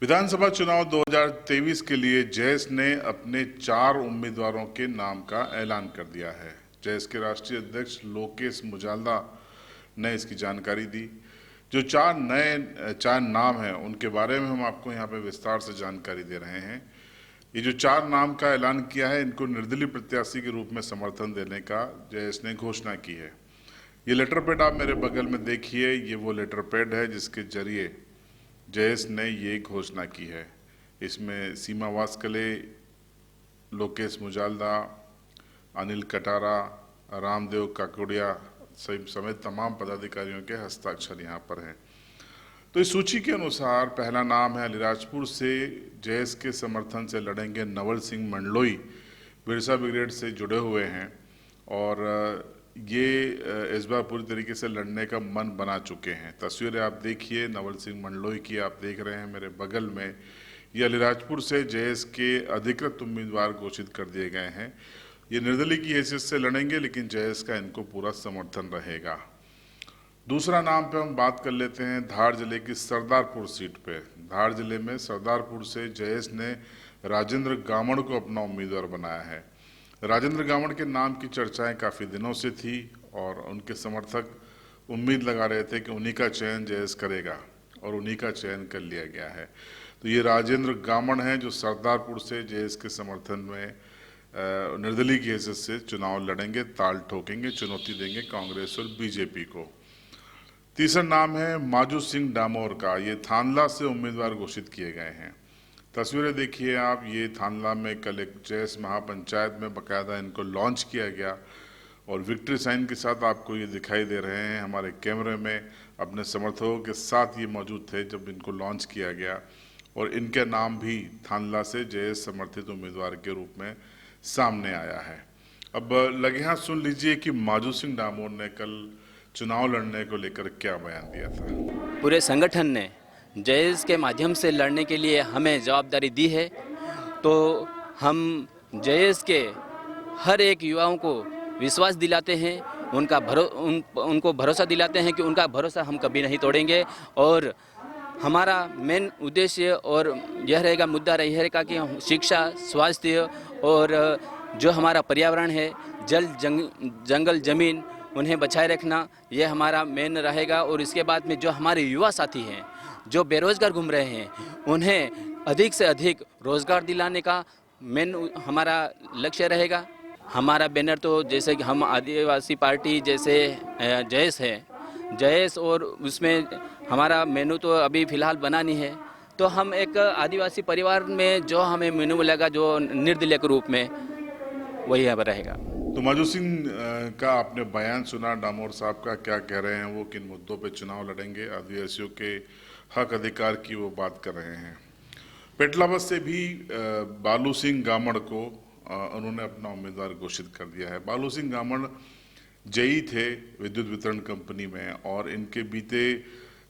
विधानसभा चुनाव 2023 के लिए जयेश ने अपने 4 उम्मीदवारों के नाम का ऐलान कर दिया है। जयेश के राष्ट्रीय अध्यक्ष लोकेश मुजाल्दा ने इसकी जानकारी दी। जो 4 नाम हैं उनके बारे में हम आपको यहाँ पे विस्तार से जानकारी दे रहे हैं। ये जो 4 नाम का ऐलान किया है, इनको निर्दलीय प्रत्याशी के रूप में समर्थन देने का जयेश ने घोषणा की है। ये लेटर पैड आप मेरे बगल में देखिए, ये वो लेटर पैड है जिसके जरिए जयेश ने ये घोषणा की है। इसमें सीमा वास्कले, लोकेश मुजाल्दा, अनिल कटारा, रामदेव काकोड़िया समेत तमाम पदाधिकारियों के हस्ताक्षर यहाँ पर हैं। तो इस सूची के अनुसार पहला नाम है अलीराजपुर से जयेश के समर्थन से लड़ेंगे नवल सिंह मंडलोई, बिरसा ब्रिगेड से जुड़े हुए हैं और ये इस बार पूरी तरीके से लड़ने का मन बना चुके हैं। तस्वीरें आप देखिए नवल सिंह मंडलोई की आप देख रहे हैं मेरे बगल में। ये अलीराजपुर से जयेश के अधिकृत उम्मीदवार घोषित कर दिए गए हैं। ये निर्दलीय की हैसियत से लड़ेंगे, लेकिन जयेश का इनको पूरा समर्थन रहेगा। दूसरा नाम पे हम बात कर लेते हैं धार जिले की सरदारपुर सीट पे। धार जिले में सरदारपुर से जयेश ने राजेंद्र गामड़ को अपना उम्मीदवार बनाया है। राजेंद्र गामड़ के नाम की चर्चाएं काफ़ी दिनों से थी और उनके समर्थक उम्मीद लगा रहे थे कि उन्हीं का चयन जयेश करेगा और उन्हीं का चयन कर लिया गया है। तो ये राजेंद्र गामड़ हैं जो सरदारपुर से जयेश के समर्थन में निर्दलीय की हैसियत से चुनाव लड़ेंगे, ताल ठोकेंगे, चुनौती देंगे कांग्रेस और बीजेपी को। तीसरा नाम है माजू सिंह डामोर का। ये थानला से उम्मीदवार घोषित किए गए हैं। तस्वीरें देखिए आप, ये थानला में कल एक जयेश महापंचायत में बकायदा इनको लॉन्च किया गया और विक्ट्री साइन के साथ आपको ये दिखाई दे रहे हैं हमारे कैमरे में। अपने समर्थकों के साथ ये मौजूद थे जब इनको लॉन्च किया गया और इनके नाम भी थानला से जयेश समर्थित उम्मीदवार के रूप में सामने आया है। अब लगे हाथ सुन लीजिए कि माजू सिंह डामोर ने कल चुनाव लड़ने को लेकर क्या बयान दिया था। पूरे संगठन ने जयेश के माध्यम से लड़ने के लिए हमें जवाबदारी दी है, तो हम जयेश के हर एक युवाओं को विश्वास दिलाते हैं, उनको भरोसा दिलाते हैं कि उनका भरोसा हम कभी नहीं तोड़ेंगे। और हमारा मेन उद्देश्य और यह रहेगा, मुद्दा रहेगा कि शिक्षा, स्वास्थ्य और जो हमारा पर्यावरण है, जल जंगल ज़मीन, उन्हें बचाए रखना, यह हमारा मेन रहेगा। और इसके बाद में जो हमारे युवा साथी हैं जो बेरोजगार घूम रहे हैं, उन्हें अधिक से अधिक रोजगार दिलाने का मेन हमारा लक्ष्य रहेगा। हमारा बैनर तो जैसे कि हम आदिवासी पार्टी जैसे जयेश है, जयेश, और उसमें हमारा मेनू तो अभी फ़िलहाल बना नहीं है, तो हम एक आदिवासी परिवार में जो हमें मेनू मिलेगा जो निर्दलीय के रूप में, वही यहाँ पर रहेगा। तो माजू सिंह का आपने बयान सुना, डामोर साहब का क्या कह रहे हैं, वो किन मुद्दों पे चुनाव लड़ेंगे, आदिवासियों के हक अधिकार की वो बात कर रहे हैं। पेटलाबस से भी बालू सिंह गामड़ को उन्होंने अपना उम्मीदवार घोषित कर दिया है। बालू सिंह गामड़ जेई थे विद्युत वितरण कंपनी में और इनके बीते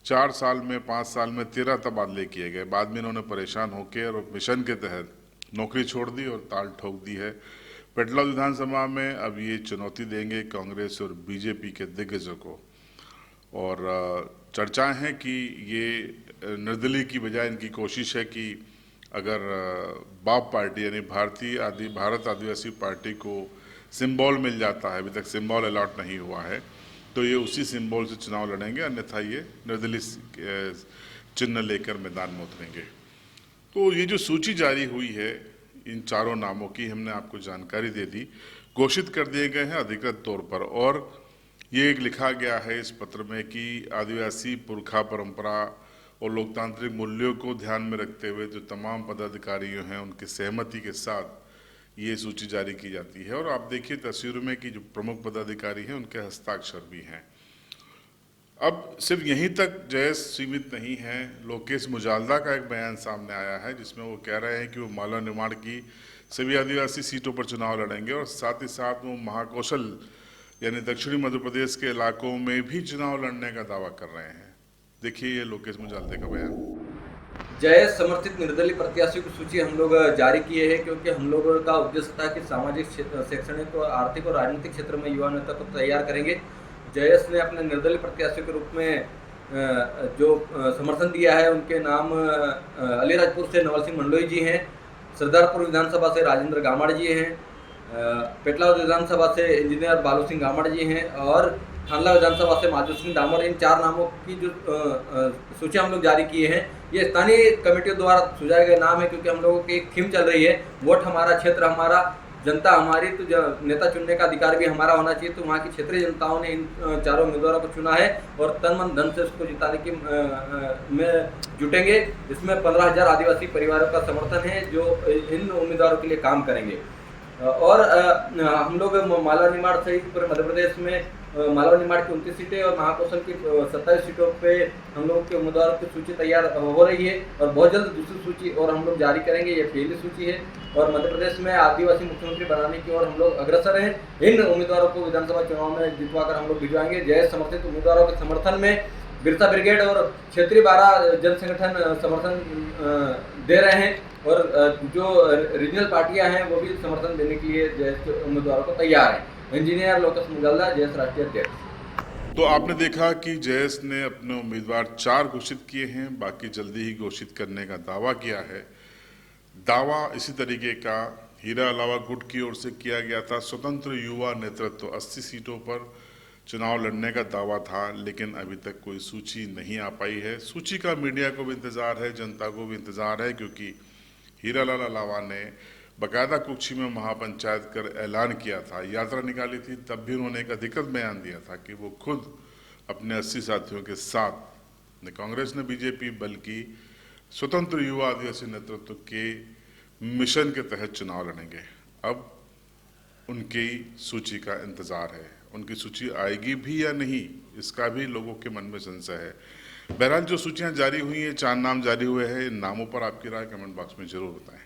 4 साल में 5 साल में 13 तबादले किए गए। बाद में इन्होंने परेशान होकर और मिशन के तहत नौकरी छोड़ दी और ताल ठोक दी है। पेटला विधानसभा में अब ये चुनौती देंगे कांग्रेस और बीजेपी के दिग्गजों को और चर्चाएं हैं कि ये निर्दलीय की बजाय इनकी कोशिश है कि अगर बाप पार्टी यानी भारत आदिवासी पार्टी को सिंबल मिल जाता है, अभी तक सिंबल अलॉट नहीं हुआ है, तो ये उसी सिंबल से चुनाव लड़ेंगे, अन्यथा ये निर्दलीय चिन्ह लेकर मैदान में उतरेंगे। तो ये जो सूची जारी हुई है इन 4 नामों की, हमने आपको जानकारी दे दी, घोषित कर दिए गए हैं अधिकृत तौर पर। और ये एक लिखा गया है इस पत्र में कि आदिवासी पुरखा परंपरा और लोकतांत्रिक मूल्यों को ध्यान में रखते हुए जो तमाम पदाधिकारी हैं उनकी सहमति के साथ ये सूची जारी की जाती है। और आप देखिए तस्वीरों में कि जो प्रमुख पदाधिकारी हैं उनके हस्ताक्षर भी हैं। अब सिर्फ यहीं तक जयेश सीमित नहीं है। लोकेश मुजाल्दा का एक बयान सामने आया है जिसमें वो कह रहे हैं कि वो माला निर्माण की सभी आदिवासी सीटों पर चुनाव लड़ेंगे और साथ ही साथ वो महाकौशल यानी दक्षिणी मध्य प्रदेश के इलाकों में भी चुनाव लड़ने का दावा कर रहे हैं। देखिए ये लोकेश मुजाल्दे का बयान। जयेश समर्थित निर्दलीय प्रत्याशियों की सूची हम लोग जारी किए हैं क्योंकि हम लोगों का उद्देश्य था कि सामाजिक, शैक्षणिक, आर्थिक और राजनीतिक क्षेत्र में युवा नेता को तैयार करेंगे। जयेश ने अपने निर्दलीय प्रत्याशियों के रूप में जो समर्थन दिया है उनके नाम अलीराजपुर से नवल सिंह मंडलोई जी हैं, सरदारपुर विधानसभा से राजेंद्र गामड़ जी हैं, पेटलाद विधानसभा से इंजीनियर बालू सिंह गामड़ जी हैं और थानला विधानसभा से माधु सिंह डामर। इन 4 नामों की जो सूची हम लोग जारी किए हैं, ये स्थानीय कमेटियों द्वारा सुझाए गए नाम है, क्योंकि हम लोगों की एक थीम चल रही है, वोट हमारा, क्षेत्र हमारा, जनता हमारी, तो नेता चुनने का अधिकार भी हमारा होना चाहिए। तो वहाँ की क्षेत्रीय जनताओं ने इन 4 उम्मीदवारों को चुना है और तन मन धन से उसको जिताने की में जुटेंगे। इसमें 15,000 आदिवासी परिवारों का समर्थन है जो इन उम्मीदवारों के लिए काम करेंगे। और हम लोग मालवा निमाड़ सहित पूरे मध्य प्रदेश में मालवा निमाड़ की 29 सीटें और महाकौशल की 27 सीटों पे हम लोगों के उम्मीदवारों की सूची तैयार हो रही है और बहुत जल्द दूसरी सूची और हम लोग जारी करेंगे। ये पहली सूची है और मध्य प्रदेश में आदिवासी मुख्यमंत्री बनाने की ओर हम लोग अग्रसर हैं। इन उम्मीदवारों को विधानसभा चुनाव में जितवाकर हम लोग भिजवाएंगे। जय समर्थित उम्मीदवारों के समर्थन में बिरसा ब्रिगेड और क्षेत्रीय 12 जन संगठन समर्थन दे रहे हैं और जो रीजनल पार्टियां हैं वो भी समर्थन देने के लिए जयस के उम्मीदवारों को तैयार हैं। इंजीनियर लोकेश मुगल्ला, जयस राष्ट्रीय अध्यक्ष। तो आपने देखा कि जयस ने अपने उम्मीदवार 4 घोषित किए हैं, बाकी जल्दी ही घोषित करने का दावा किया है। दावा इसी तरीके का हीरा अलावा गुट की ओर से किया गया था। स्वतंत्र युवा नेतृत्व 80 सीटों पर चुनाव लड़ने का दावा था, लेकिन अभी तक कोई सूची नहीं आ पाई है। सूची का मीडिया को भी इंतजार है, जनता को भी इंतजार है, क्योंकि हीरालाल अलावा ने बाकायदा कुक्षी में महापंचायत कर ऐलान किया था, यात्रा निकाली थी, तब भी उन्होंने एक अधिकृत बयान दिया था कि वो खुद अपने 80 साथियों के साथ, न कांग्रेस न बीजेपी बल्कि स्वतंत्र युवा आदिवासी नेतृत्व के मिशन के तहत चुनाव लड़ेंगे। अब उनकी सूची का इंतजार है। उनकी सूची आएगी भी या नहीं, इसका भी लोगों के मन में संशय है। बहरहाल जो सूचियां जारी हुई हैं, 4 नाम जारी हुए हैं, इन नामों पर आपकी राय कमेंट बॉक्स में जरूर बताएं।